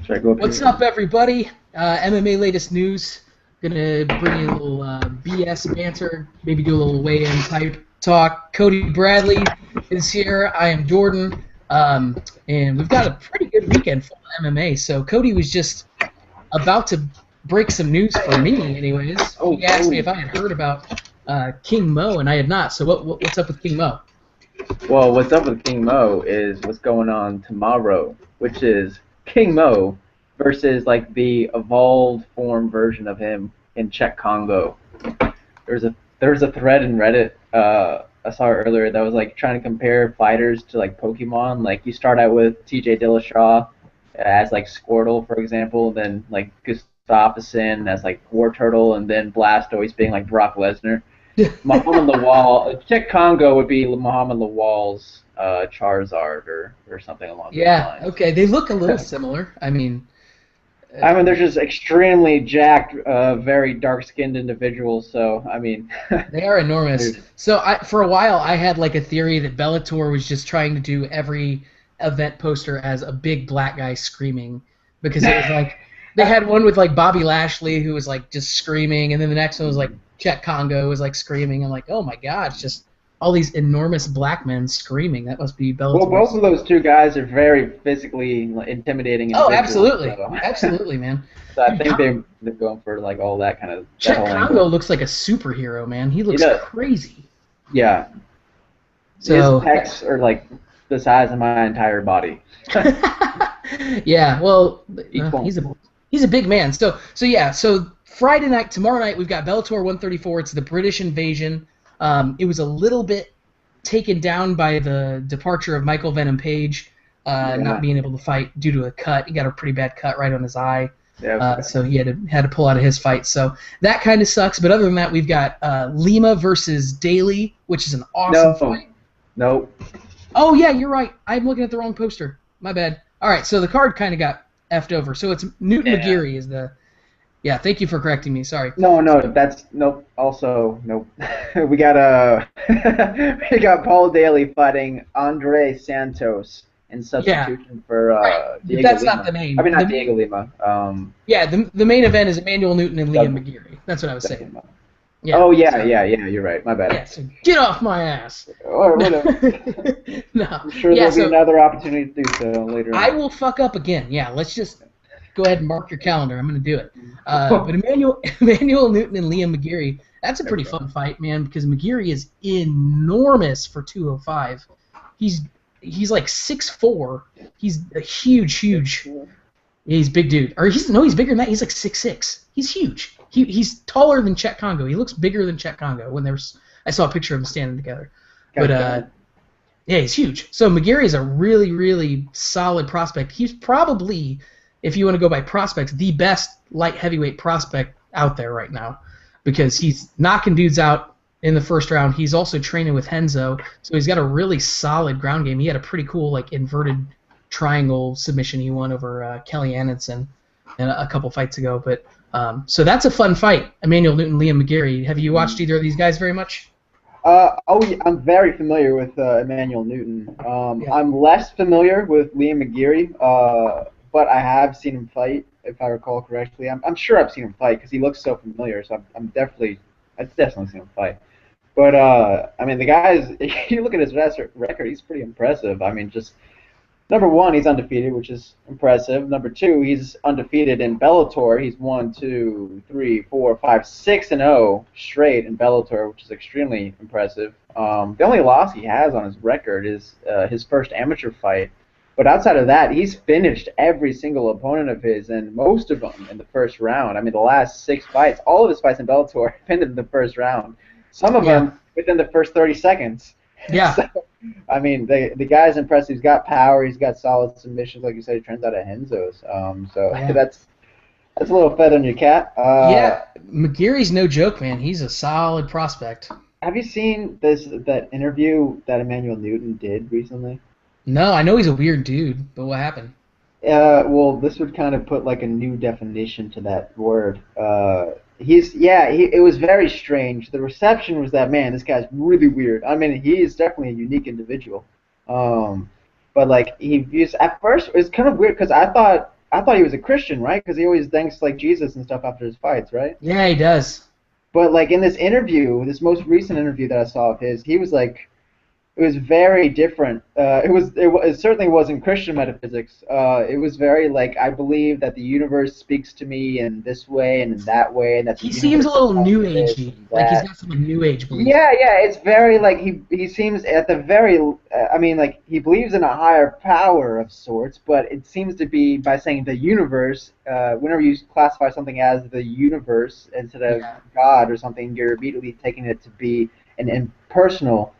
Should I go up What's here? up, everybody? MMA latest news. Gonna bring you a little BS banter, maybe do a little weigh-in type talk. Cody Bradley is here. I am Jordan, and we've got a pretty good weekend full of MMA. So Cody was just about to break some news for me, anyways. Oh, He asked me if I had heard about King Mo, and I had not. So what's up with King Mo? well, what's up with King Mo is what's going on tomorrow, which is King Mo versus like the evolved form version of him in Czech Congo. There's a thread in Reddit I saw earlier that was like trying to compare fighters to like Pokemon. Like you start out with T.J. Dillashaw as like Squirtle, for example, then like Gustafsson as like War Turtle, and then Blastoise being like Brock Lesnar. Muhammad Lawal, Czech Congo would be Muhammad Lawal's Charizard or something along those Yeah, lines. okay. They look a little similar. I mean, I mean, they're just extremely jacked, very dark-skinned individuals. So, I mean, they are enormous. So for a while, I had like a theory that Bellator was just trying to do every event poster as a big black guy screaming, because it was like they had one with like Bobby Lashley who was like just screaming, and then the next one was like Chet Congo was like screaming. I'm like, oh my god, it's just all these enormous black men screaming. That must be well, both Bellator's. of those two guys are very physically intimidating Oh, individuals. absolutely, So, absolutely, man. so I Dude, think they're going for like all that kind of that Chet whole Congo angle. looks like a superhero, man. He He looks does, crazy. yeah. His So pecs are like the size of my entire body. yeah, well, Each one. he's a big man. So yeah, so Friday night, tomorrow night, we've got Bellator 134. It's the British Invasion. It was a little bit taken down by the departure of Michael Venom Page, not being able to fight due to a cut. He got a pretty bad cut right on his eye. Yeah. So he had to pull out of his fight. So that kind of sucks. But other than that, we've got Lima versus Daly, which is an awesome fight. No. Oh, yeah, you're right. I'm looking at the wrong poster. My bad. All right, so the card kind of got effed over. So it's Newton McGeary is the... Yeah, thank you for correcting me. Sorry. No, that's nope. Also, nope. we got we got Paul Daly fighting Andre Santos in substitution for Right. But Diego that's Lima. not the main. I mean, not Diego Lima. Yeah, the main event is Emmanuel Newton and Liam Doug- McGeary. That's what I was Doug saying. Lima. Yeah. Oh yeah, so, yeah. You're right. My bad. Yeah, so get off my ass. Or whatever. No. I'm sure Yeah, there'll be another opportunity to do so later. I will fuck up again. Yeah, let's just go ahead and mark your calendar. I'm going to do it. But Emmanuel Newton and Liam McGeary, that's a pretty fun fight, man, because McGeary is enormous for 205. He's like 6'4". He's a huge. He's a big dude. Or he's bigger than that. He's like 6'6". He's huge. He's taller than Chet Congo. He looks bigger than Chet Congo when I saw a picture of them standing together. But yeah, he's huge. So McGeary is a really, really solid prospect. He's probably, if you want to go by prospects, the best light heavyweight prospect out there right now, because he's knocking dudes out in the first round. He's also training with Henzo, so he's got a really solid ground game. He had a pretty cool like inverted triangle submission he won over Kelly Anderson a couple fights ago. But so that's a fun fight. Emmanuel Newton, Liam McGeary. Have you watched either of these guys very much? Yeah, I'm very familiar with Emmanuel Newton. I'm less familiar with Liam McGeary, but I have seen him fight, if I recall correctly. I'm sure I've seen him fight because he looks so familiar. So I've definitely seen him fight. But I mean, the guy is. If you look at his record, he's pretty impressive. I mean, just number one, he's undefeated, which is impressive. Number two, he's undefeated in Bellator. He's 1, 2, 3, 4, 5, 6-0 straight in Bellator, which is extremely impressive. The only loss he has on his record is his first amateur fight. But outside of that, he's finished every single opponent of his, and most of them in the first round. I mean, the last 6 fights, all of his fights in Bellator ended in the first round. Some of them within the first 30 seconds. Yeah. So, I mean, the guy's impressive. He's got power. He's got solid submissions. Like you said, he turns out at Henzo's. That's a little feather in your cap. Yeah, McGeary's no joke, man. He's a solid prospect. Have you seen that interview that Emmanuel Newton did recently? No, I know he's a weird dude, but what happened? Well, this would kind of put like a new definition to that word. It was very strange. The reception was that, man, this guy's really weird. I mean, he is definitely a unique individual. But like at first it was kind of weird because I thought he was a Christian, right? Because he always thanks like Jesus and stuff after his fights, right? Yeah, he does. But like in this interview, this most recent interview that I saw of his, he was like, it was very different. It certainly wasn't Christian metaphysics. It was very like, I believe that the universe speaks to me in this way and in that way, and that the He seems a universe little tells new me this agey. and Like he's that. got some new age beliefs. Yeah, yeah, it's very like he seems at the very I mean like he believes in a higher power of sorts, but it seems to be by saying the universe. Whenever you classify something as the universe instead of Yeah. God or something, you're immediately taking it to be an impersonal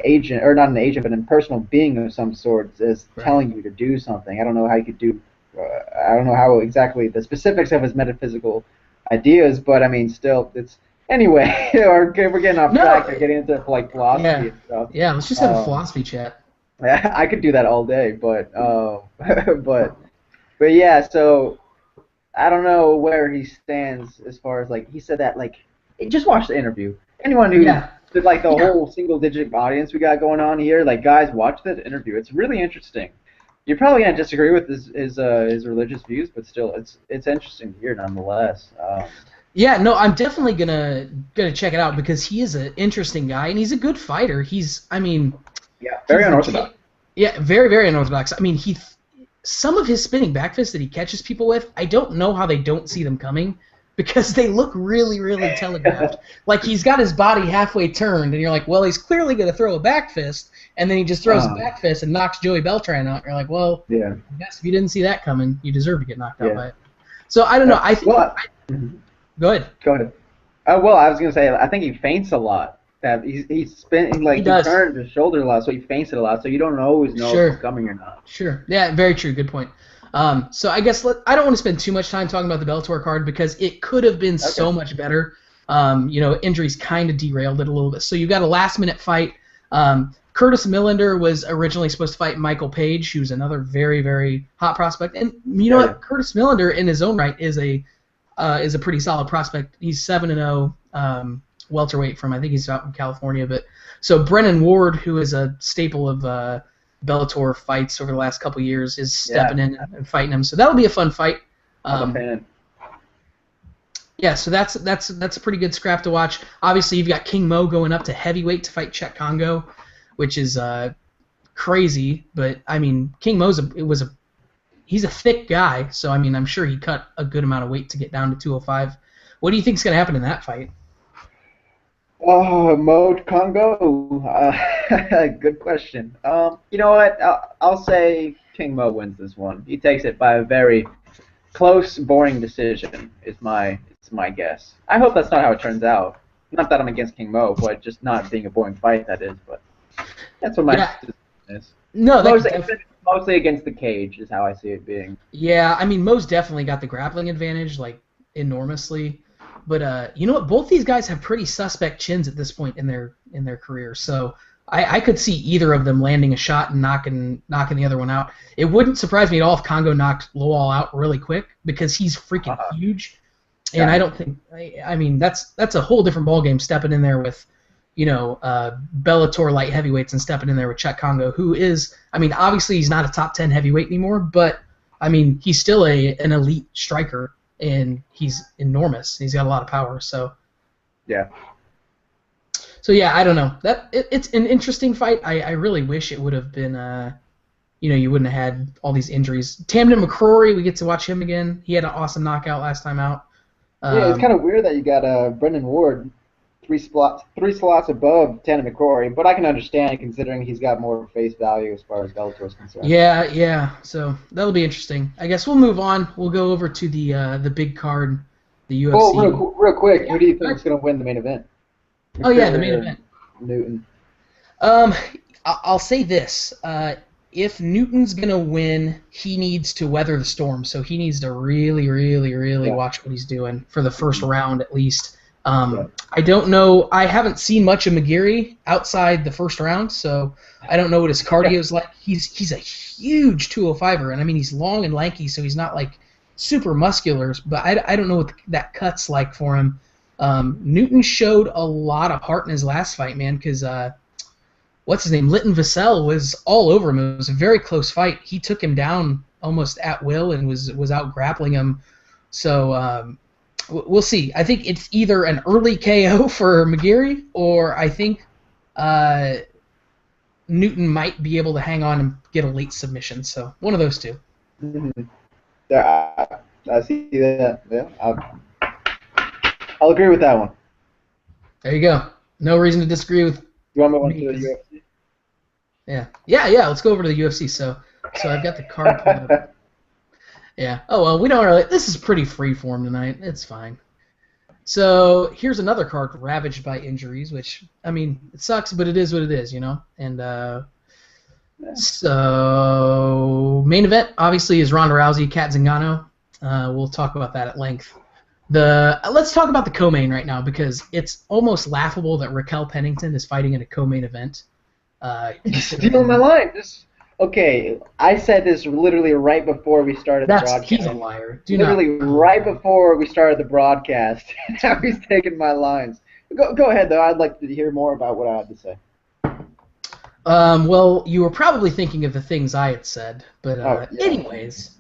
agent, or not an agent, but an impersonal being of some sort is Right. telling you to do something. I don't know how you could do. I don't know how exactly the specifics of his metaphysical ideas, but I mean, still, it's anyway. We're getting off No. track. We're getting into like philosophy Yeah. and stuff. Yeah. Let's just have a philosophy chat. I could do that all day, but but yeah. So I don't know where he stands as far as like he said that like just watch the interview. Anyone who Yeah. did like the Yeah. whole single digit audience we got going on here, like guys, watch that interview. It's really interesting. You're probably gonna disagree with his religious views, but still, it's interesting to hear nonetheless. Yeah, no, I'm definitely gonna check it out because he is an interesting guy and he's a good fighter. I mean, Yeah, very he's unorthodox. Yeah, very, very unorthodox. I mean, some of his spinning back fists that he catches people with, I don't know how they don't see them coming because they look really, really telegraphed. Like he's got his body halfway turned, and you're like, well, he's clearly gonna throw a back fist, and then he just throws a back fist and knocks Joey Beltran out. You're like, well, Yeah. I guess if you didn't see that coming, you deserve to get knocked out Yeah. by it. So I don't know. I think. Go ahead. Go ahead. Well, I was gonna say I think he feints a lot. That he's spinning like He he does. turns his shoulder a lot, so he feints it a lot. So you don't always know Sure. if it's coming or not. Sure. Yeah, very true. Good point. So I guess I don't want to spend too much time talking about the Bellator card because it could have been so much better. Injuries kind of derailed it a little bit. So you got a last-minute fight. Curtis Millender was originally supposed to fight Michael Page, who's another very, very hot prospect. And you know what? Curtis Millender, in his own right, is a pretty solid prospect. He's 7-0 welterweight from, I think he's out in California. But so Brennan Ward, who is a staple of Bellator fights over the last couple of years, is stepping in and fighting him. So that'll be a fun fight. I'm a fan. Yeah, so that's a pretty good scrap to watch. Obviously, you've got King Mo going up to heavyweight to fight Chet Congo, which is crazy. But I mean, King Mo's he's a thick guy, so I mean, I'm sure he cut a good amount of weight to get down to 205. What do you think's going to happen in that fight? Mode Congo. Good question. You know what? I'll say King Mo wins this one. He takes it by a very close, boring decision. Is my guess. I hope that's not how it turns out. Not that I'm against King Mo, but just not being a boring fight. That is, but that's what my decision is. No, mostly against the cage is how I see it being. Yeah, I mean, Mo's definitely got the grappling advantage, like enormously. But you know what? Both these guys have pretty suspect chins at this point in their career. So I could see either of them landing a shot and knocking the other one out. It wouldn't surprise me at all if Congo knocked Lowell out really quick because he's freaking huge. And I don't think I mean that's a whole different ballgame stepping in there with Bellator light heavyweights and stepping in there with Chet Congo, who is, I mean, obviously he's not a top 10 heavyweight anymore, but I mean he's still an elite striker. And he's enormous. He's got a lot of power. So yeah. So yeah, I don't know. It's an interesting fight. I really wish it would have been. You wouldn't have had all these injuries. Tamden McCrory, we get to watch him again. He had an awesome knockout last time out. Yeah, it's kind of weird that you got Brendan Ward three slots above Tamden McCrory, but I can understand considering he's got more face value as far as Bellator is concerned. Yeah. So that'll be interesting. I guess we'll move on. We'll go over to the big card, the UFC. Oh, real quick, who do you think is going to win the main event? The main event. Newton. I'll say this. If Newton's going to win, he needs to weather the storm. So he needs to really, really, really watch what he's doing for the first round at least. I don't know. I haven't seen much of McGeary outside the first round, so I don't know what his cardio is like. He's a huge 205er, and I mean he's long and lanky, so he's not like super muscular. But I don't know what that cut's like for him. Newton showed a lot of heart in his last fight, man, because what's his name? Litton Vassell was all over him. It was a very close fight. He took him down almost at will and was out grappling him. So we'll see. I think it's either an early KO for McGeary, or I think Newton might be able to hang on and get a late submission. So one of those two. Mm-hmm. Yeah, I see that. Yeah, I'll agree with that one. There you go. No reason to disagree with You want me to go me. to the UFC? Yeah. Let's go over to the UFC. So I've got the card pulled up. Yeah. Oh well, we don't really. This is pretty freeform tonight. It's fine. So here's another card ravaged by injuries, which I mean it sucks, but it is what it is, you know. And so main event obviously is Ronda Rousey, Cat Zingano. We'll talk about that at length. Let's talk about the co-main right now because it's almost laughable that Raquel Pennington is fighting in a co-main event. Stealing my line. Okay, I said this literally right before we started the broadcast. He's a liar. Right before we started the broadcast. Now he's taking my lines. Go ahead, though. I'd like to hear more about what I had to say. Well, you were probably thinking of the things I had said, but anyways,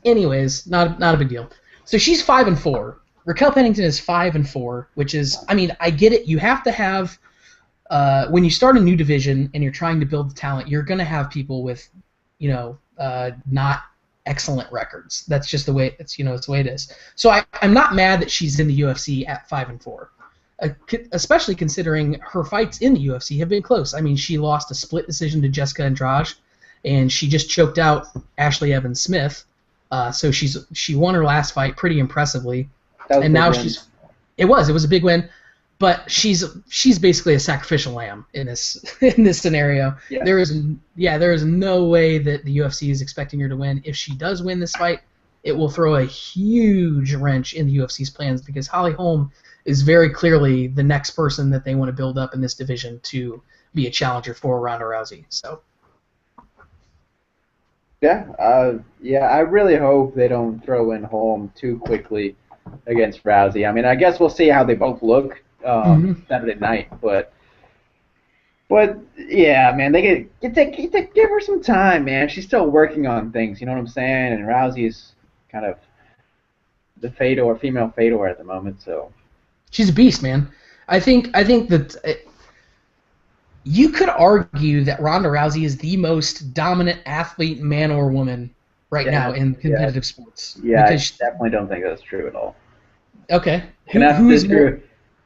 not a big deal. So she's 5-4. Raquel Pennington is 5-4, which is, I mean, I get it. You have to have when you start a new division and you're trying to build the talent, you're going to have people with, not excellent records. That's just the way it's the way it is. So I'm not mad that she's in the UFC at 5-4, especially considering her fights in the UFC have been close. I mean, she lost a split decision to Jessica Andrade, and she just choked out Ashley Evans Smith. So she won her last fight pretty impressively, and now it was a big win. But she's basically a sacrificial lamb in this scenario. Yeah. There is no way that the UFC is expecting her to win. If she does win this fight, it will throw a huge wrench in the UFC's plans because Holly Holm is very clearly the next person that they want to build up in this division to be a challenger for Ronda Rousey. So. Yeah, I really hope they don't throw in Holm too quickly against Rousey. I mean, I guess we'll see how they both look. Saturday night, but yeah, man, they give her some time, man. She's still working on things, you know what I'm saying? And Rousey's kind of the female Fedor at the moment, so she's a beast, man. I think that you could argue that Ronda Rousey is the most dominant athlete, man or woman, right now in competitive sports. Yeah, I definitely don't think that's true at all. Okay,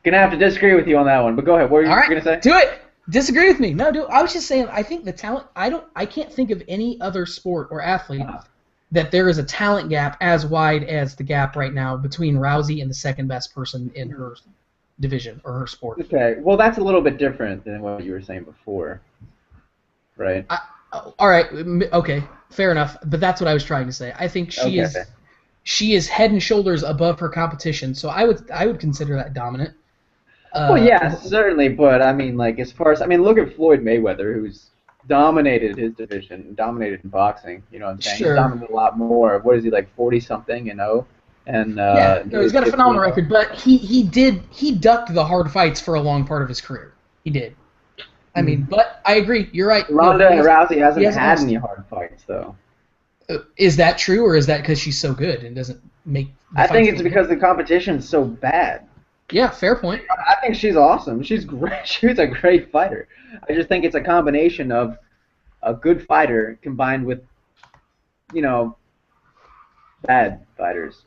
Gonna have to disagree with you on that one, but go ahead. What were you gonna say? Do it. Disagree with me. No, dude. I was just saying. I think the talent. I can't think of any other sport or athlete that there is a talent gap as wide as the gap right now between Rousey and the second best person in her division or her sport. Okay. Well, that's a little bit different than what you were saying before, right? All right. Okay. Fair enough. But that's what I was trying to say. I think she is head and shoulders above her competition. So I would consider that dominant. Well, yeah, certainly, but I mean, like, as far as look at Floyd Mayweather, who's dominated his division, dominated in boxing. You know what I'm saying? Sure. He's dominated a lot more. What is he, like 40-something, and he's got a phenomenal record, but he ducked the hard fights for a long part of his career. He did. I mean, but I agree. You're right. Ronda Rousey hasn't had any hard fights, though. Is that true, or is that because she's so good and doesn't make? I think it's because the competition's so bad. Yeah, fair point. I think she's awesome. She's great. She's a great fighter. I just think it's a combination of a good fighter combined with, bad fighters.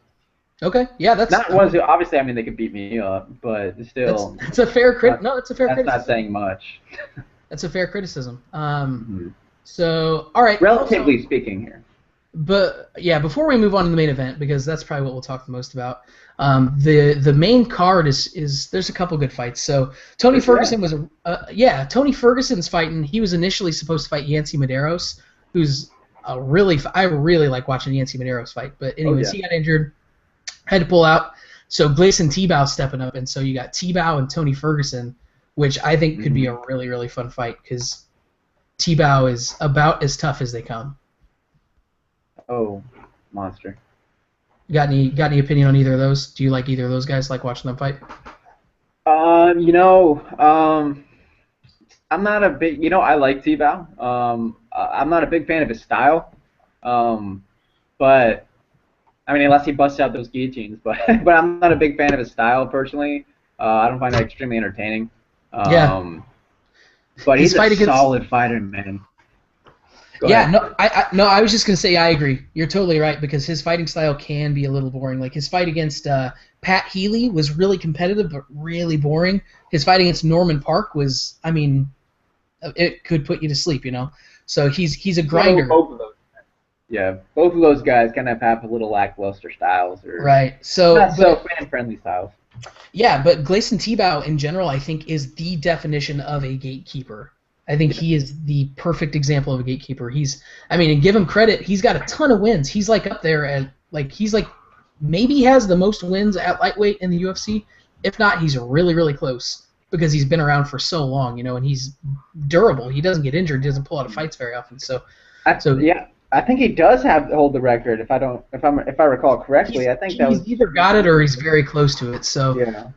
Okay, yeah, that's not ones who obviously. I mean, they could beat me up, but still. That's a fair criticism. No, it's a fair criticism. That's not saying much. That's a fair criticism. So, all right. Relatively speaking here. But yeah, before we move on to the main event, because that's probably what we'll talk the most about. The main card is there's a couple good fights. So Tony Ferguson was Tony Ferguson's fighting. He was initially supposed to fight Yancy Medeiros, who's I really like watching Yancy Medeiros fight. But anyways, he got injured, had to pull out. So Gleison Tibau's stepping up, and so you got Tibau and Tony Ferguson, which I think could be a really, really fun fight because Tibau is about as tough as they come. Oh, monster. Got any opinion on either of those? Do you like either of those guys? Like watching them fight? I'm not a big. I like Tibau. I'm not a big fan of his style. but I mean, unless he busts out those guillotines. But I'm not a big fan of his style personally. I don't find it extremely entertaining. Yeah. But His he's fight a against solid fighter, man. Go Yeah, ahead. no, I was just gonna say I agree. You're totally right because his fighting style can be a little boring. Like his fight against Pat Healy was really competitive but really boring. His fight against Norman Park was, I mean, it could put you to sleep, you know. So he's a grinder. Both of those. Yeah, both of those guys kind of have a little lackluster styles, or Right. So, not so but fan-friendly styles. yeah, but Gleison Tebow in general, I think, is the definition of a gatekeeper. I think he is the perfect example of a gatekeeper. I mean, and give him credit, he's got a ton of wins. He's like up there at, he's like, maybe has the most wins at lightweight in the UFC. If not, he's really, really close because he's been around for so long, you know, and he's durable. He doesn't get injured. He doesn't pull out of fights very often. Yeah, I think he does hold the record. If I recall correctly, I think that was he's either got it or he's very close to it. So yeah.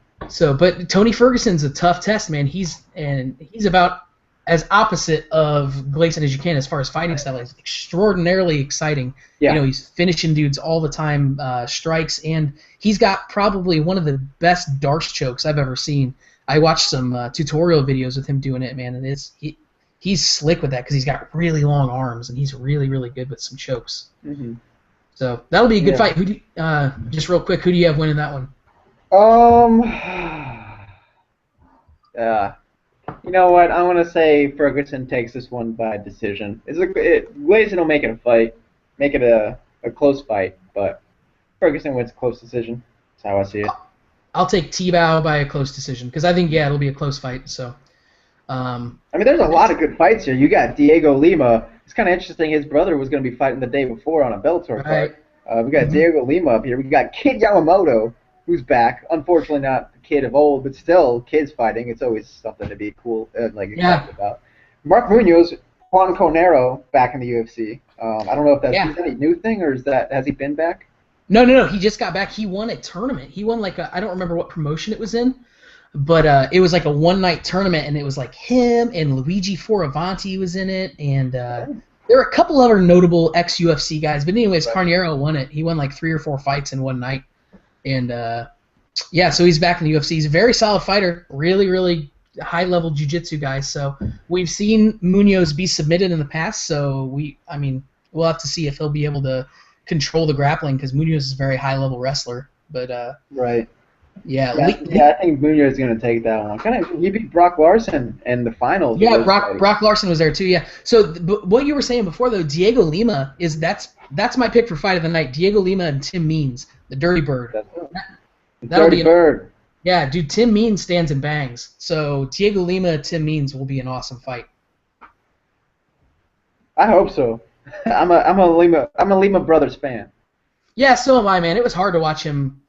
But Tony Ferguson's a tough test, man. He's about as opposite of Gleison as you can as far as fighting style. He's extraordinarily exciting. Yeah. You know, he's finishing dudes all the time, strikes, and he's got probably one of the best darce chokes I've ever seen. I watched some tutorial videos with him doing it, man, and he's slick with that because he's got really long arms and he's really, really good with some chokes. Mm-hmm. So that'll be a good fight. Just real quick, who do you have winning that one? Yeah. You know what? I want to say Ferguson takes this one by decision. Gleison will make it a fight, make it a close fight, but Ferguson wins a close decision. That's how I see it. I'll take Tebow by a close decision because I think it'll be a close fight. So. I mean, there's a lot of good fights here. You got Diego Lima. It's kind of interesting. His brother was going to be fighting the day before on a Bellator card. We got Diego Lima up here. We got Kid Yamamoto, who's back. Unfortunately, not the kid of old, but still, kids fighting. It's always something to be cool, excited about. Mark Munoz, Juan Conero back in the UFC. I don't know if that's any new thing or has he been back? No. He just got back. He won a tournament. He won I don't remember what promotion it was in, but it was like a one-night tournament, and it was like him and Luigi Fioravanti was in it, and there were a couple other notable ex-UFC guys. But anyways, Carneiro won it. He won like 3 or 4 fights in one night, and so he's back in the UFC. He's a very solid fighter, really, really high-level jiu-jitsu guy. So we've seen Munoz be submitted in the past, so we'll have to see if he'll be able to control the grappling because Munoz is a very high-level wrestler. But right. Yeah, I think Munoz is going to take that one. He beat Brock Larson in the finals. Yeah, Brock Larson was there too. Yeah. So what you were saying before though, Diego Lima that's my pick for fight of the night. Diego Lima and Tim Means, the Dirty Bird. That'll be Bird. Yeah, dude. Tim Means stands and bangs. So Diego Lima, Tim Means will be an awesome fight. I hope so. I'm a Lima Brothers fan. Yeah, so am I, man. It was hard to watch him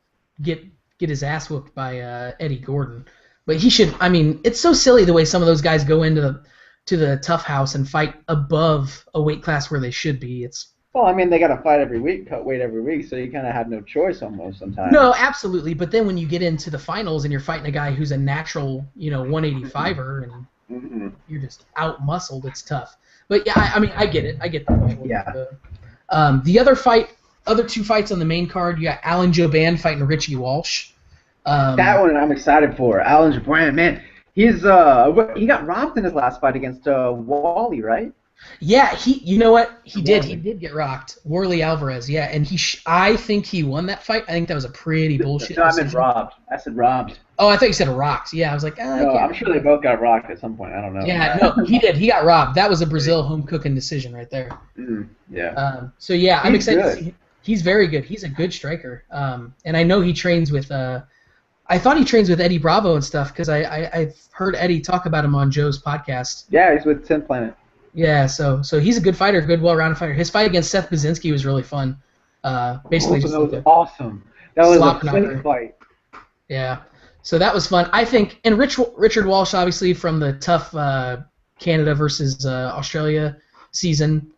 get his ass whooped by Eddie Gordon. But he should. I mean, it's so silly the way some of those guys go into the tough house and fight above a weight class where they should be. Well, I mean, they got to fight every week, cut weight every week, so you kind of have no choice almost sometimes. No, absolutely. But then when you get into the finals and you're fighting a guy who's a natural, 185er, and you're just out-muscled, it's tough. But yeah, I get it. I get that. Yeah. The other 2 fights on the main card, you got Alan Jouban fighting Richie Walsh. That one I'm excited for. Alan Jouban, man, he got robbed in his last fight against Wally, right? Yeah, you know what? He did. He did get rocked. Worley Alvarez, yeah, and I think he won that fight. I think that was a pretty bullshit No, I meant robbed. I said robbed. Oh, I thought you said rocked. Yeah, I was like, no, I'm sure they both got rocked at some point. I don't know. Yeah, no, he did. He got robbed. That was a Brazil home cooking decision right there. Yeah. So yeah, I'm excited to see. He's very good. He's a good striker. And I know he trains with. I thought he trains with Eddie Bravo and stuff because I've heard Eddie talk about him on Joe's podcast. Yeah, he's with 10th Planet. Yeah, so he's a good fighter, good, well-rounded fighter. His fight against Seth Baczynski was really fun. Basically, that was awesome. That was a clean fight. Yeah, so that was fun. I think, and Richard Walsh, obviously from the tough Canada versus Australia season,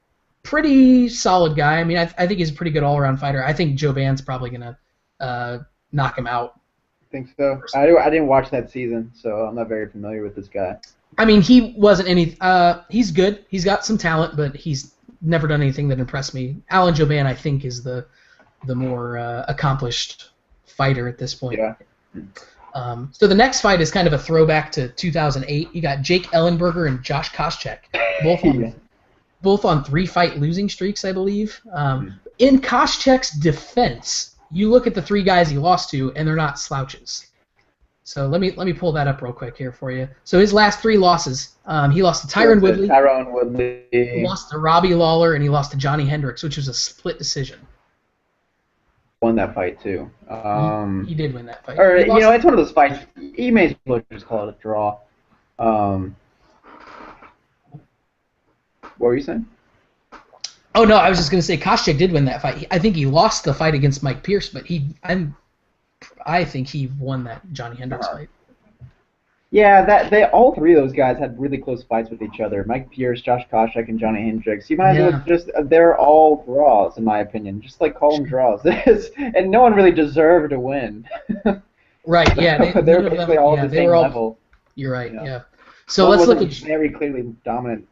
pretty solid guy. I mean, I think he's a pretty good all-around fighter. I think Jouban's probably gonna knock him out. I think so. I didn't watch that season, so I'm not very familiar with this guy. I mean, he wasn't any. He's good. He's got some talent, but he's never done anything that impressed me. Alan Jouban, I think, is the more accomplished fighter at this point. Yeah. So the next fight is kind of a throwback to 2008. You got Jake Ellenberger and Josh Koscheck, both on 3-fight losing streaks, I believe. In Koscheck's defense, you look at the 3 guys he lost to, and they're not slouches. So let me pull that up real quick here for you. So his last 3 losses, he lost to Tyron Woodley, he lost to Robbie Lawler, and he lost to Johnny Hendricks, which was a split decision. Won that fight too. He did win that fight. Or it's one of those fights. You may as well just call it a draw. What were you saying? Oh no, I was just gonna say Koscheck did win that fight. I think he lost the fight against Mike Pierce, but I think he won that Johnny Hendricks fight. Yeah, all 3 of those guys had really close fights with each other. Mike Pierce, Josh Koscheck, and Johnny Hendricks. You might as well they're all draws, in my opinion. Just call them draws. And no one really deserved to win. Right, yeah. They're basically all the same level. You're right, yeah. So let's look at... very clearly dominant.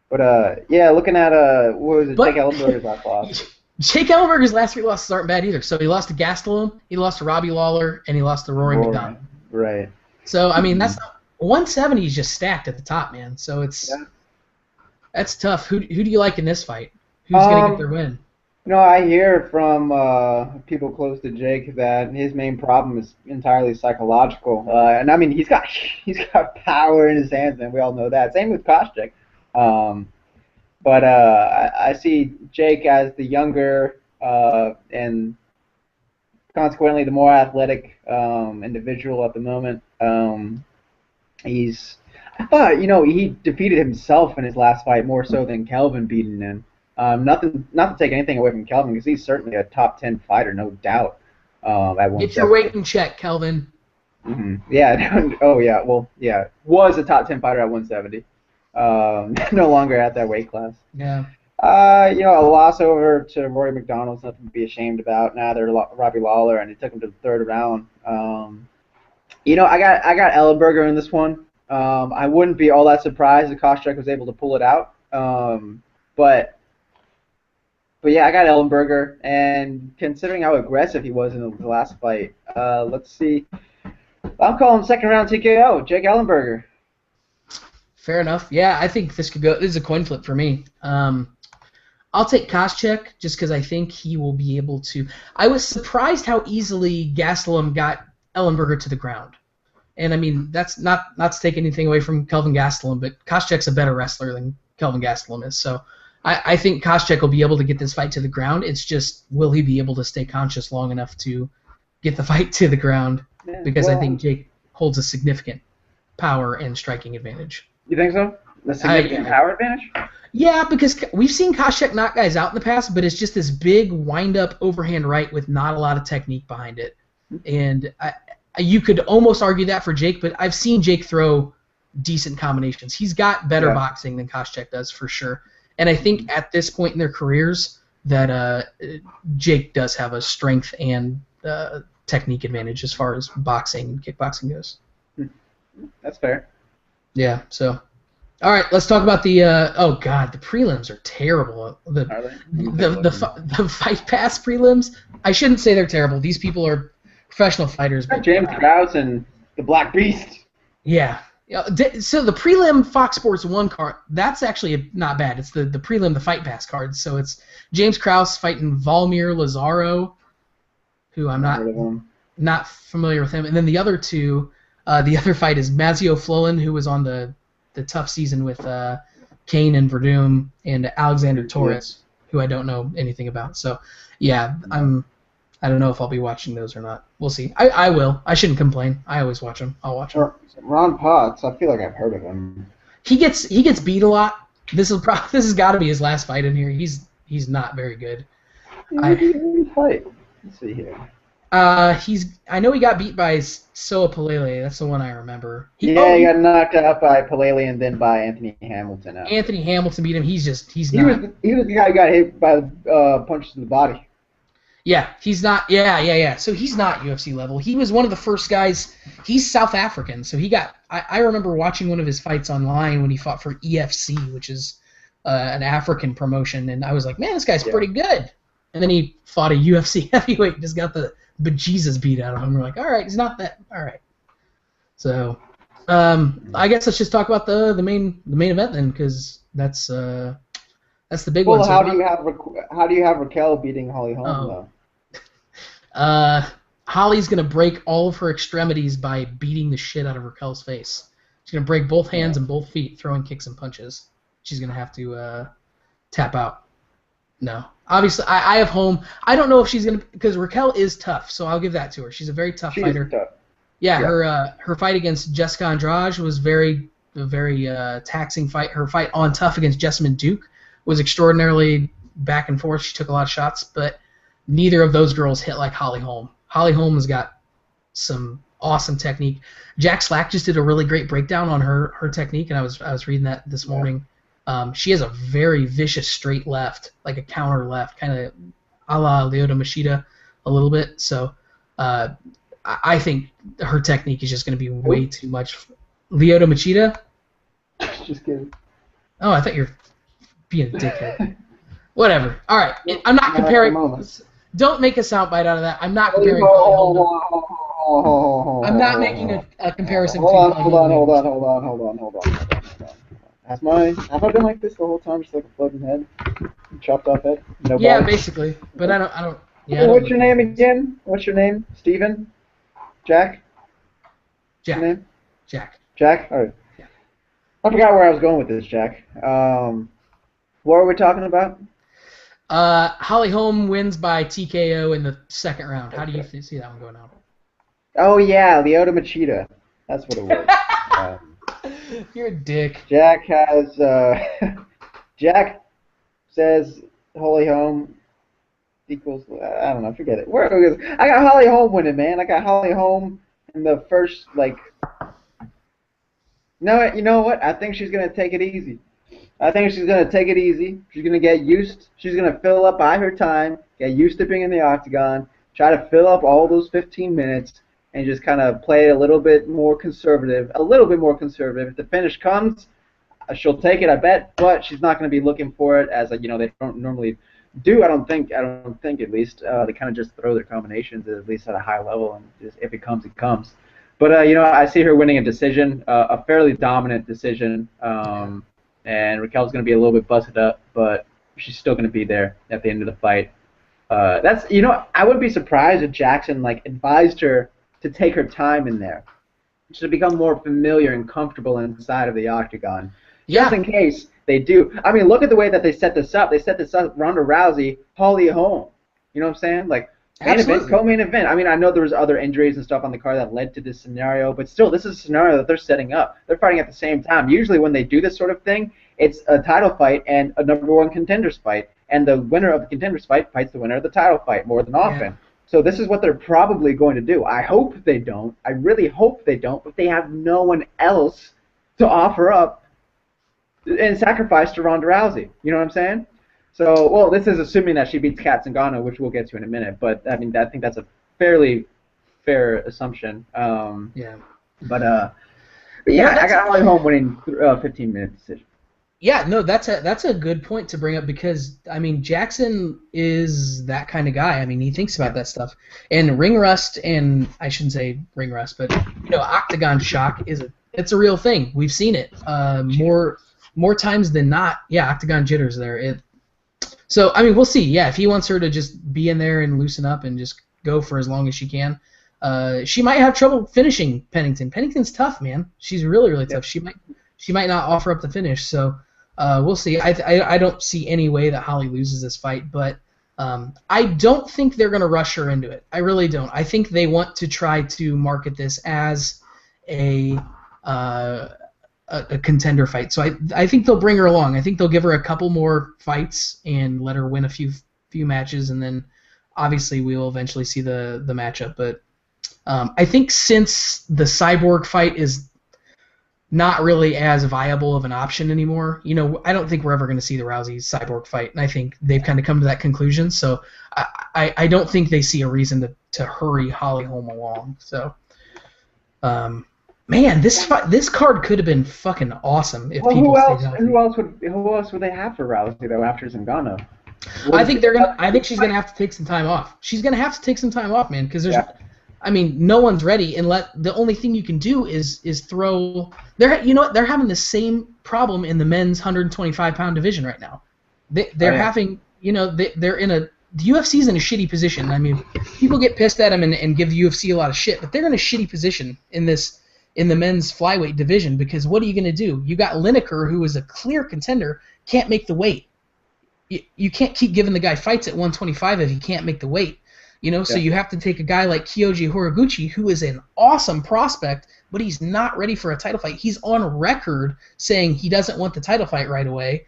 But, looking at, what was it, Jake Ellenberger's last loss. Jake Ellenberger's last 3 losses aren't bad either. So he lost to Gastelum, he lost to Robbie Lawler, and he lost to Rory McDonald. Right. So, I mean, that's not... 170 is just stacked at the top, man. So that's tough. Who do you like in this fight? Who's going to get their win? I hear from people close to Jake that his main problem is entirely psychological. And I mean, he's got power in his hands, and we all know that. Same with Koscheck. But I see Jake as the younger and consequently the more athletic individual at the moment. I thought, he defeated himself in his last fight more so than Kelvin beating him. Not to take anything away from Kelvin, because he's certainly a top 10 fighter, no doubt. Get your weight in check, Kelvin. Mm-hmm. Yeah. Oh yeah. Well, yeah. Was a top 10 fighter at 170. No longer at that weight class. Yeah. A loss over to Rory McDonald's nothing to be ashamed about. Neither Robbie Lawler, and he took him to the 3rd round. I got Ellenberger in this one. I wouldn't be all that surprised if Koscheck was able to pull it out. But yeah, I got Ellenberger, and considering how aggressive he was in the last fight, let's see. I'm calling 2nd round TKO, Jake Ellenberger. Fair enough. Yeah, I think this could go. This is a coin flip for me. I'll take Koscheck just because I think he will be able to. I was surprised how easily Gastelum got Ellenberger to the ground. And I mean, that's not to take anything away from Kelvin Gastelum, but Koscheck's a better wrestler than Kelvin Gastelum is. So I think Koscheck will be able to get this fight to the ground. It's just, will he be able to stay conscious long enough to get the fight to the ground? Because I think Jake holds a significant power and striking advantage. You think so? The significant power advantage? Yeah, because we've seen Koscheck knock guys out in the past, but it's just this big wind-up overhand right with not a lot of technique behind it. And you could almost argue that for Jake, but I've seen Jake throw decent combinations. He's got better boxing than Koscheck does, for sure. And I think at this point in their careers that Jake does have a strength and technique advantage as far as boxing, kickboxing goes. That's fair. Yeah, so... All right, let's talk about the. Oh God, the prelims are terrible. The Fight Pass prelims. I shouldn't say they're terrible. These people are professional fighters. But, James Krause and the Black Beast. Yeah. So the prelim Fox Sports 1 card, that's actually not bad. It's the prelim, the Fight Pass cards. So it's James Krause fighting Valmir Lazaro, who I'm not familiar with him, and then the other two. The other fight is Mazio Florin, who was on the tough season with Kane and Verdum, and Alexander Torres, who I don't know anything about. So, yeah, I don't know if I'll be watching those or not. We'll see. I will. I shouldn't complain. I always watch them. I'll watch them. Ron Potts, I feel like I've heard of him. He gets beat a lot. This has got to be his last fight in here. He's not very good. Fight. Let's see here. I know he got beat by Soa Palele. That's the one I remember. He got knocked out by Palele and then by Anthony Hamilton. Anthony Hamilton beat him. He was the guy who got hit by the punches in the body. Yeah, he's not. Yeah. So he's not UFC level. He was one of the first guys. He's South African, so he got. I remember watching one of his fights online when he fought for EFC, which is an African promotion, and I was like, man, this guy's pretty good. And then he fought a UFC heavyweight and just got the bejesus beat out of him. We're like, all right, he's not that. All right. So I guess let's just talk about the main event then, because that's the big one. Well, So how do you have Raquel beating Holly Holm though? Holly's gonna break all of her extremities by beating the shit out of Raquel's face. She's gonna break both hands and both feet, throwing kicks and punches. She's gonna have to tap out. No, obviously I have Holm. I don't know if she's gonna, because Raquel is tough, so I'll give that to her. She's a very tough fighter. Tough. Yeah, her fight against Jessica Andrade was a very taxing fight. Her fight on Tough against Jessamine Duke was extraordinarily back and forth. She took a lot of shots, but neither of those girls hit like Holly Holm. Holly Holm has got some awesome technique. Jack Slack just did a really great breakdown on her technique, and I was reading that this morning. She has a very vicious straight left, like a counter left, kind of a la Lyoto Machida a little bit. So I think her technique is just going to be way too much. Lyoto Machida? Just kidding. Oh, I thought you were being a dickhead. Whatever. All right. I'm not comparing. Don't make a soundbite out of that. I'm not comparing. I'm not making a comparison. Hold on. Has I been like this the whole time, just like a floating head, chopped off head? No. Yeah, basically. But I don't. Yeah. What's your name again? What's your name? Steven? Jack? Jack. Your name? Jack. Jack? All right. Yeah. I forgot where I was going with this, Jack. What were we talking about? Holly Holm wins by TKO in the second round. How do you see that one going on? Oh, yeah, Lyoto Machida. That's what it was. You're a dick. Jack says Holly Holm equals, I don't know, forget it. I got Holly Holm winning, man. I got Holly Holm in the first, no, you know what? I think she's going to take it easy. She's going to get used. She's going to fill up by her time, get used to being in the octagon, try to fill up all those 15 minutes, and just kind of play it a little bit more conservative. If the finish comes, she'll take it, I bet, but she's not going to be looking for it as they don't normally do. I don't think at least. They kind of just throw their combinations at least at a high level, and just if it comes, it comes. But I see her winning a decision, a fairly dominant decision. And Raquel's going to be a little bit busted up, but she's still going to be there at the end of the fight. I wouldn't be surprised if Jackson advised her to take her time in there, to become more familiar and comfortable inside of the octagon. Yeah. Just in case they do. I mean, look at the way that they set this up. They set this up, Ronda Rousey, Holly Holm. You know what I'm saying? Main event, co-main event. I mean, I know there was other injuries and stuff on the card that led to this scenario, but still, this is a scenario that they're setting up. They're fighting at the same time. Usually when they do this sort of thing, it's a title fight and a number one contenders fight, and the winner of the contenders fight fights the winner of the title fight more than often. Yeah. So this is what they're probably going to do. I hope they don't. I really hope they don't, but they have no one else to offer up and sacrifice to Ronda Rousey. You know what I'm saying? So, well, this is assuming that she beats Cat Zingano, which we'll get to in a minute. But I mean, I think that's a fairly fair assumption. Yeah. But yeah, I got Holly Holm winning 15-minute decision. Yeah, no, that's a good point to bring up, because I mean, Jackson is that kind of guy. I mean, he thinks about that stuff. And ring rust, and I shouldn't say ring rust, but octagon shock it's a real thing. We've seen it more times than not. Yeah, octagon jitters there. So I mean, we'll see. Yeah, if he wants her to just be in there and loosen up and just go for as long as she can, she might have trouble finishing Pennington. Pennington's tough, man. She's really, really tough. She might not offer up the finish. So we'll see. I don't see any way that Holly loses this fight, but I don't think they're going to rush her into it. I really don't. I think they want to try to market this as a contender fight. So I think they'll bring her along. I think they'll give her a couple more fights and let her win a few matches, and then obviously we will eventually see the matchup. But I think since the Cyborg fight is not really as viable of an option anymore, I don't think we're ever going to see the Rousey-Cyborg fight, and I think they've kind of come to that conclusion. So I don't think they see a reason to hurry Holly Holm along. So Man, this card could have been fucking awesome if well, people stayed healthy. Who else would they have for Rousey though after Zingano? I think she's gonna have to take some time off. She's gonna have to take some time off, man, because I mean, no one's ready, and the only thing you can do is throw. They're having the same problem in the men's 125-pound division right now. They're having, they're in a. The UFC's in a shitty position. I mean, people get pissed at them and give the UFC a lot of shit, but they're in a shitty position in the men's flyweight division because what are you gonna do? You got Lineker, who is a clear contender, can't make the weight. You can't keep giving the guy fights at 125 if he can't make the weight. So you have to take a guy like Kyoji Horiguchi, who is an awesome prospect, but he's not ready for a title fight. He's on record saying he doesn't want the title fight right away.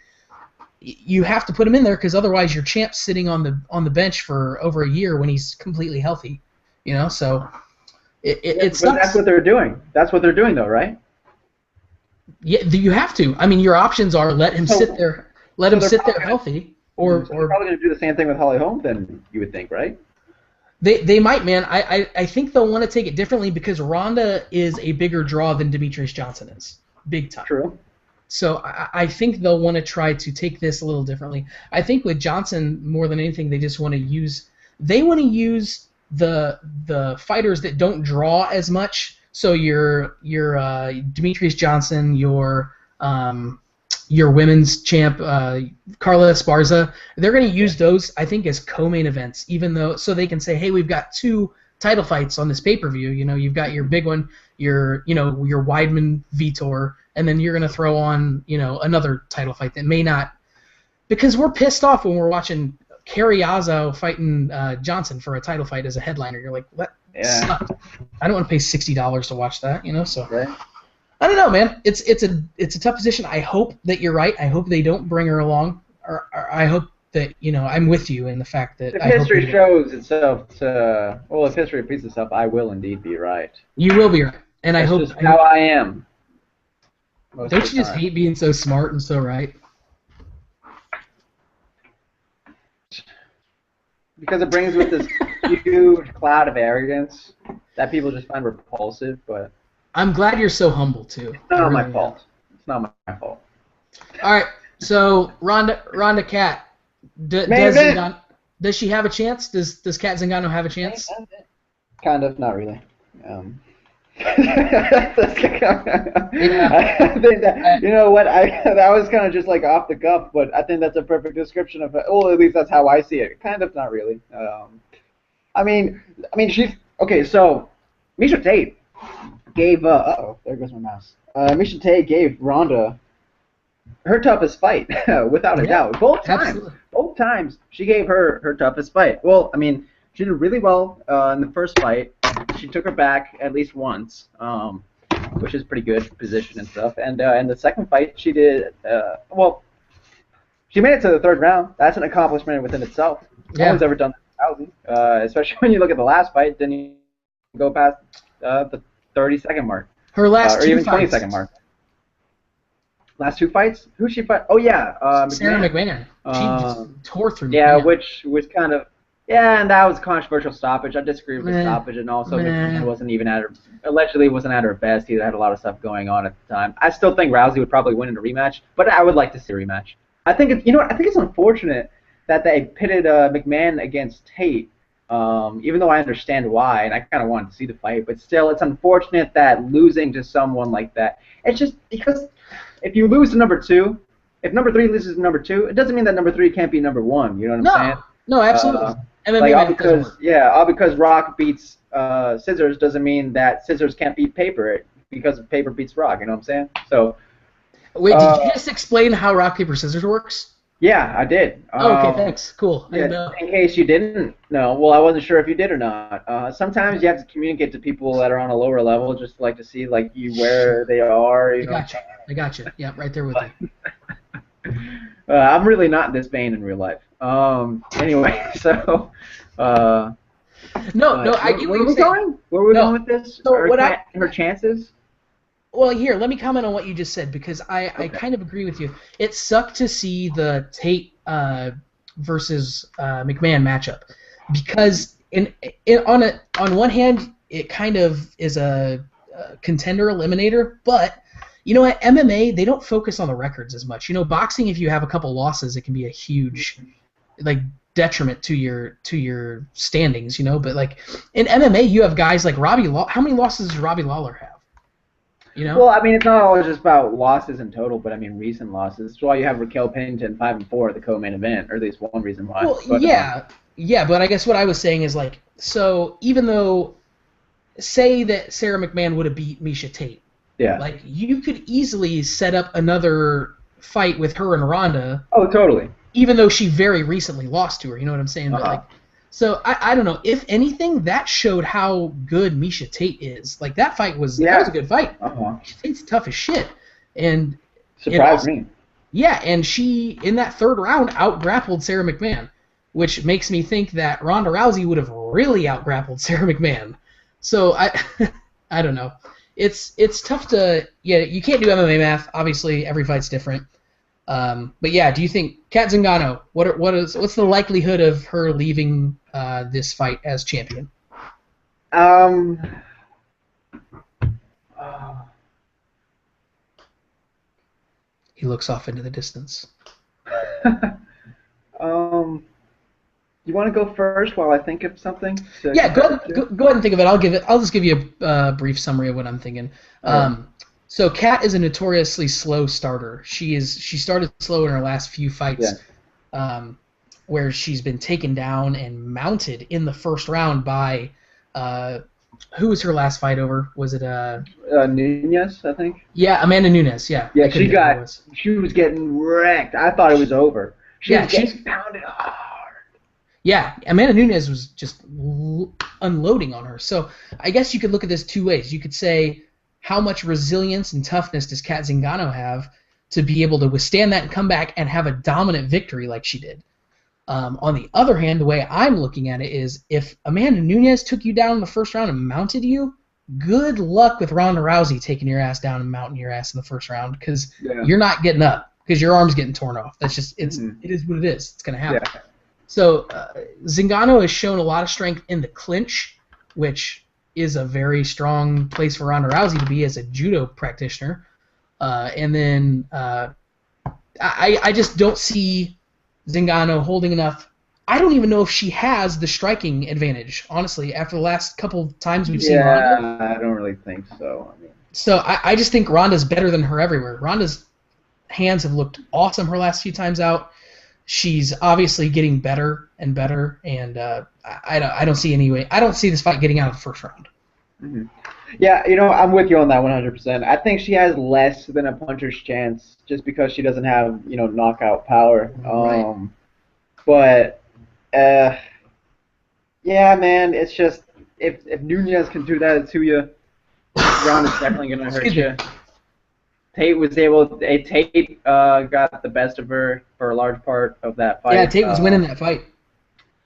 You have to put him in there because otherwise your champ's sitting on the bench for over a year when he's completely healthy. So it sucks. But that's what they're doing. That's what they're doing, though, right? Yeah, you have to. I mean, your options are let him sit there. Let him sit there healthy, or they're probably going to do the same thing with Holly Holm, then you would think, right? They might, man. I think they'll want to take it differently because Ronda is a bigger draw than Demetrius Johnson is, big time. True. So I think they'll want to try to take this a little differently. I think with Johnson, more than anything, they just want to use. They want to use the fighters that don't draw as much. So your Demetrius Johnson, your women's champ, Carla Esparza, they're going to use those, I think, as co-main events, even though so they can say, hey, we've got 2 title fights on this pay-per-view. You've got your big one, your Weidman Vitor, and then you're going to throw on, another title fight that may not, because we're pissed off when we're watching Carriazo fighting Johnson for a title fight as a headliner. You're like, what? Yeah. I don't want to pay $60 to watch that, so. Right. I don't know, man. It's a tough position. I hope that you're right. I hope they don't bring her along, or I hope that I'm with you in the fact that if history shows itself if history repeats itself, I will indeed be right. You will be right, and That's I hope. Just how I am. Don't you just hate being so smart and so right? Because it brings with this huge cloud of arrogance that people just find repulsive, but. I'm glad you're so humble too. It's not my fault. It's not my fault. All right, so Ronda Cat, does she have a chance? Does Cat Zingano have a chance? Kind of, not really. Yeah. I think that, you know what? That was kind of just like off the cuff, but I think that's a perfect description of it. Well, at least that's how I see it. Kind of, not really. I mean, she's okay. So, Miesha Tate gave there goes my mouse. Miesha Tate gave Ronda her toughest fight, without a doubt. Both times she gave her toughest fight. Well, I mean, she did really well in the first fight. She took her back at least once, which is pretty good position and stuff. And in the second fight, she did she made it to the 3rd round. That's an accomplishment within itself. No one's ever done that, especially when you look at the last fight. Didn't you go past the 30-second mark? Her last or even 20-second mark. Last 2 fights? Who'd she fight? Oh yeah, Sarah McMahon. She just tore through. Yeah, McMahon. which was kind of. Yeah, and that was a controversial stoppage. I disagree with the stoppage, and also McMahon allegedly wasn't at her best. He had a lot of stuff going on at the time. I still think Rousey would probably win in a rematch, but I would like to see a rematch. I think it's unfortunate that they pitted McMahon against Tate, even though I understand why, and I kind of wanted to see the fight, but still, it's unfortunate that losing to someone like that. It's just because if you lose to number 2, if number 3 loses to number 2, it doesn't mean that number 3 can't be number 1. You know what I'm saying? No, absolutely. All because Rock beats Scissors doesn't mean that Scissors can't beat Paper because Paper beats Rock. You know what I'm saying? So. Wait, did you just explain how rock paper scissors works? Yeah, I did. Okay, thanks. Cool. Yeah, in case you didn't know, well, I wasn't sure if you did or not. Sometimes you have to communicate to people that are on a lower level, just to see where they are. I gotcha. Yeah, right there with you. I'm really not this vain in real life. Anyway, so. I get where are we going? Where are we going with this? So her chances? Well, here, let me comment on what you just said because I kind of agree with you. It sucked to see the Tate versus McMahon matchup because on one hand it kind of is a contender eliminator, but you know, at MMA they don't focus on the records as much. You know, boxing, if you have a couple losses, it can be a huge like detriment to your standings. You know, but like in MMA, you have guys like Robbie Law. How many losses does Robbie Lawler have? You know? Well, I mean, it's not always just about losses in total, but I mean recent losses. That's why you have Raquel Pennington 5-4 at the co-main event, or at least one reason why. Well, but, yeah, but I guess what I was saying is like, so even though, say that Sarah McMahon would have beat Miesha Tate, yeah, like you could easily set up another fight with her and Ronda. Oh, totally. Even though she very recently lost to her, you know what I'm saying? But like, so I don't know. If anything, that showed how good Miesha Tate is. Like that fight was that was a good fight. Miesha Tate's tough as shit, and surprised me. Yeah, and she in that third round out-grappled Sarah McMahon, which makes me think that Ronda Rousey would have really out-grappled Sarah McMahon. So I don't know. It's tough to you can't do MMA math. Obviously, every fight's different. But yeah, do you think Cat Zingano? What's the likelihood of her leaving this fight as champion? He looks off into the distance. You want to go first while I think of something? Yeah, go ahead and think of it. I'll just give you a brief summary of what I'm thinking. So Kat is a notoriously slow starter. She started slow in her last few fights, where she's been taken down and mounted in the first round by who was her last fight over? Was it Nunez, I think? Yeah, Amanda Nunes. Yeah. Yeah, she was getting wrecked. I thought it was over. She was getting pounded hard. Yeah, Amanda Nunes was just unloading on her. So I guess you could look at this two ways. You could say, how much resilience and toughness does Cat Zingano have to be able to withstand that and come back and have a dominant victory like she did? On the other hand, the way I'm looking at it is, if Amanda Nunes took you down in the first round and mounted you, good luck with Ronda Rousey taking your ass down and mounting your ass in the first round, because you're not getting up because your arm's getting torn off. That's just it is what it is. It's gonna happen. Yeah. So Zingano has shown a lot of strength in the clinch, which is a very strong place for Ronda Rousey to be as a judo practitioner. And then I just don't see Zingano holding enough. I don't even know if she has the striking advantage, honestly, after the last couple of times we've seen Ronda. Yeah, I don't really think so. So I just think Ronda's better than her everywhere. Ronda's hands have looked awesome her last few times out. She's obviously getting better and better, and I don't see any way. I don't see this fight getting out of the first round. Mm-hmm. Yeah, I'm with you on that 100%. I think she has less than a puncher's chance just because she doesn't have, knockout power. Right. But, yeah, man, it's just, if Nunez can do that to you, Ronda's definitely going to hurt you. Tate got the best of her for a large part of that fight. Yeah, Tate was winning that fight.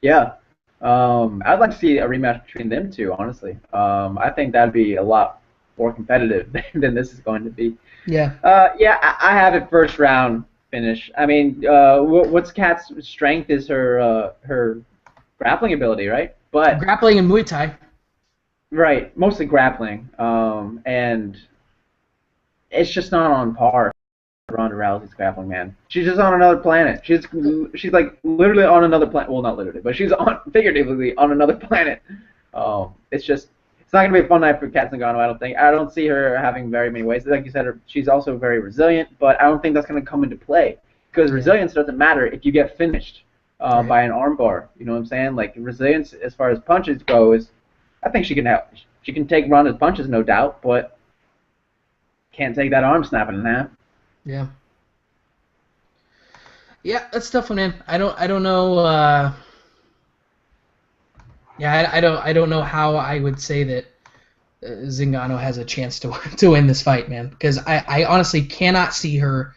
Yeah. I'd like to see a rematch between them two, honestly. I think that'd be a lot more competitive than this is going to be. Yeah. I have it first round finish. I mean, what's Kat's strength is her grappling ability, right? But grappling and Muay Thai. Right, mostly grappling. And it's just not on par with Ronda Rousey's grappling, man. She's just on another planet. She's like literally on another planet. Well, not literally, but she's figuratively on another planet. It's not gonna be a fun night for Cat Zingano, I don't think. I don't see her having very many ways. Like you said, she's also very resilient, but I don't think that's gonna come into play, because resilience doesn't matter if you get finished by an armbar. You know what I'm saying? Like, resilience as far as punches go is, I think she can take Ronda's punches, no doubt, but can't take that arm snapping in half. Yeah. Yeah, that's tough one, man. I don't know. I don't know how I would say that Zingano has a chance to win this fight, man. Because I honestly cannot see her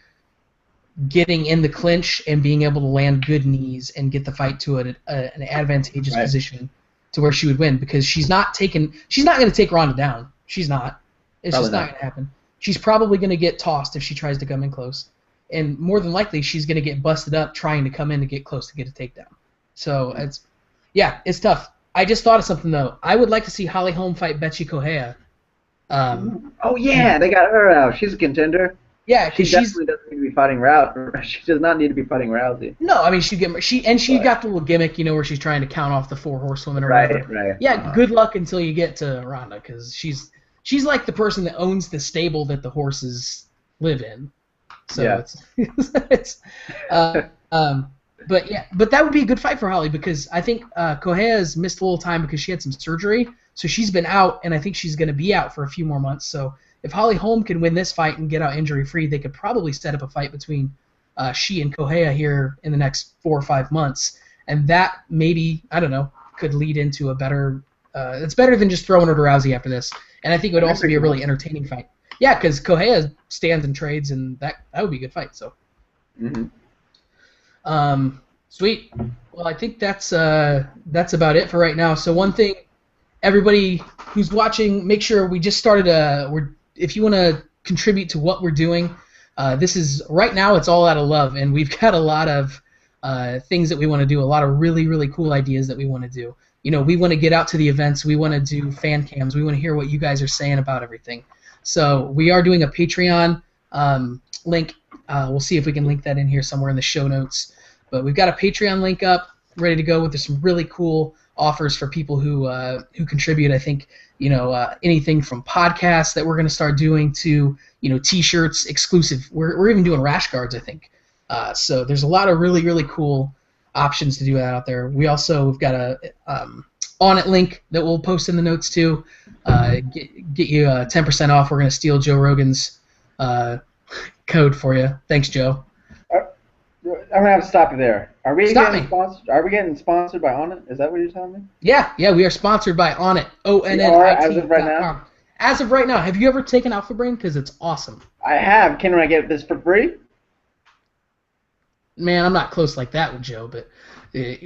getting in the clinch and being able to land good knees and get the fight to an advantageous position to where she would win. Because she's not going to take Ronda down. She's not. It's probably just not going to happen. She's probably going to get tossed if she tries to come in close. And more than likely, she's going to get busted up trying to come in to get close to get a takedown. So, it's tough. I just thought of something, though. I would like to see Holly Holm fight Betsy Correia Oh yeah, they got her out. She's a contender. Yeah, She definitely doesn't need to be fighting Rousey. She does not need to be fighting Rousey. No, I mean she got the little gimmick, where she's trying to count off the 4 horsewomen or whatever. Right. Yeah, good luck until you get to Ronda, because she's like the person that owns the stable that the horses live in. So it's but that would be a good fight for Holly, because I think Correa's missed a little time because she had some surgery, so she's been out, and I think she's going to be out for a few more months. So if Holly Holm can win this fight and get out injury-free, they could probably set up a fight between she and Correa here in the next 4 or 5 months, and that maybe, I don't know, could lead into a better. It's better than just throwing her to Rousey after this, and I think it would also be a really entertaining fight. Yeah, because Correa stands and trades, and that would be a good fight. So. Sweet. Well, I think that's about it for right now. So one thing, everybody who's watching, make sure we just started if you want to contribute to what we're doing, this is right now it's all out of love, and we've got a lot of things that we want to do, a lot of really, really cool ideas that we want to do. We want to get out to the events, we want to do fan cams, we want to hear what you guys are saying about everything. So we are doing a Patreon link. We'll see if we can link that in here somewhere in the show notes. But we've got a Patreon link up, ready to go, with some really cool offers for people who contribute. I think anything from podcasts that we're going to start doing to T-shirts, exclusive. We're even doing rash guards, I think. So there's a lot of really, really cool options to do that out there. We've got a On It link that we'll post in the notes too. Get you 10% off. We're going to steal Joe Rogan's code for you. Thanks, Joe. I'm gonna have to stop you there. Are we getting sponsored by On It? Is that what you're telling me? Yeah, we are sponsored by On It. ONNIT. As of right now. As of right now, have you ever taken Alpha Brain? Because it's awesome. I have. Can I get this for free? Man, I'm not close like that with Joe, but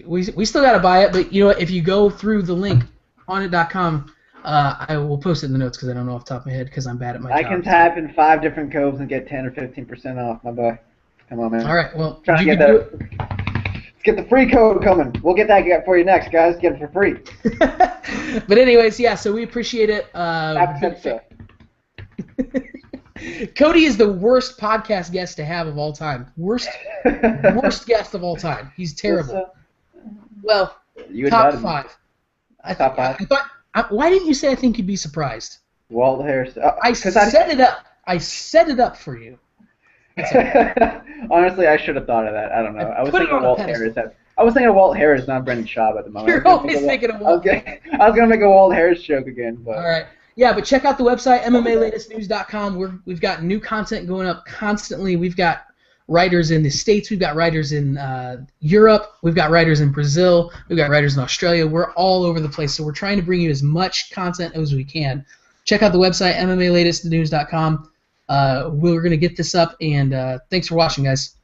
we still gotta buy it. But if you go through the link onit.com, I will post it in the notes because I don't know off the top of my head because I'm bad at my job. I can type in 5 different codes and get 10 or 15% off, my boy. Come on, man. All right, well, Let's get the free code coming. We'll get that for you next, guys. Get it for free. But anyways, yeah, so we appreciate it. Cody is the worst podcast guest to have of all time. Worst guest of all time. He's terrible. Well, top 5. Top 5. Why didn't you say I think you'd be surprised? Walt Harris. I set it up. I set it up for you. Honestly, I should have thought of that. I don't know. I was thinking of Walt Harris. I was thinking of Walt Harris, not Brendan Schaub at the moment. You're always thinking of Walt. I was gonna make a Walt Harris joke again, but. All right. Yeah, but check out the website MMALatestNews.com. We've got new content going up constantly. We've got writers in the States. We've got writers in Europe. We've got writers in Brazil. We've got writers in Australia. We're all over the place, so we're trying to bring you as much content as we can. Check out the website MMALatestNews.com. We're going to get this up, and thanks for watching, guys.